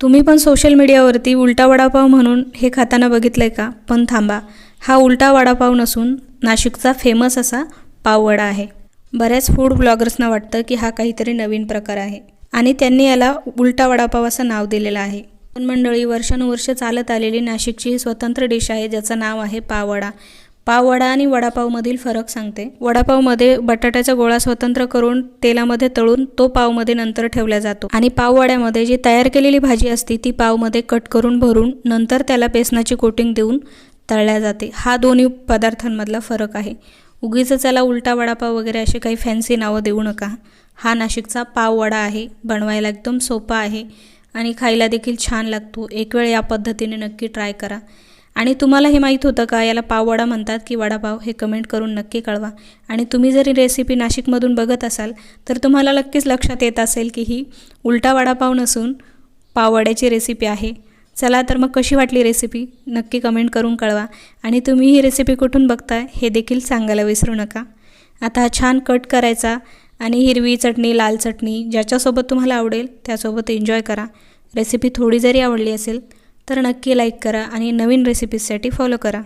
तुम्ही पण सोशल मीडियावरती उलटा वडापाव म्हणून हे खाताना बघितलंय का? पण थांबा, हा उलटा वडापाव नसून नाशिकचा फेमस असा पाववडा आहे। बऱ्याच फूड ब्लॉगर्सना वाटतं की हा काहीतरी नवीन प्रकार आहे आणि त्यांनी याला उलटा वडापाव असं नाव दिलेलं आहे। पण मंडळी, वर्षानुवर्षे चालत आलेली नाशिकची ही स्वतंत्र डिश आहे ज्याचं नाव आहे पाववडा। पाववडा आणि वडापावमधील फरक सांगते। वडापावमध्ये बटाट्याचा गोळा स्वतंत्र करून तेलामध्ये तळून तो पावमध्ये नंतर ठेवला जातो आणि पाववड्यामध्ये जी तयार केलेली भाजी असते ती पावमध्ये कट करून भरून नंतर त्याला बेसनाची कोटिंग देऊन तळल्या जाते। हा दोन्ही पदार्थांमधला फरक आहे। उगीच त्याला उलटा वडापाव वगैरे असे काही फॅन्सी नावं देऊ नका। हा नाशिकचा पाववडा आहे, बनवायला एकदम सोपा आहे आणि खायला देखील छान लागतो। एक वेळ या पद्धतीने नक्की ट्राय करा। आणि तुम्हाला हे माहीत होतं का याला पाववडा म्हणतात की वडापाव? हे कमेंट करून नक्की कळवा। आणि तुम्ही जरी रेसिपी नाशिकमधून बघत असाल तर तुम्हाला नक्कीच लक्षात येत असेल की ही उलटा वडापाव नसून पाववड्याची रेसिपी आहे। चला तर मग कशी वाटली रेसिपी नक्की कमेंट करून कळवा आणि तुम्ही ही रेसिपी कुठून बघताय हे देखील सांगायला विसरू नका। आता हा छान कट करायचा आणि हिरवी चटणी, लाल चटणी ज्याच्यासोबत तुम्हाला आवडेल त्यासोबत एन्जॉय करा। रेसिपी थोडी जरी आवडली असेल तर नक्की लाईक करा आणि नवीन रेसिपीजसाठी फॉलो करा।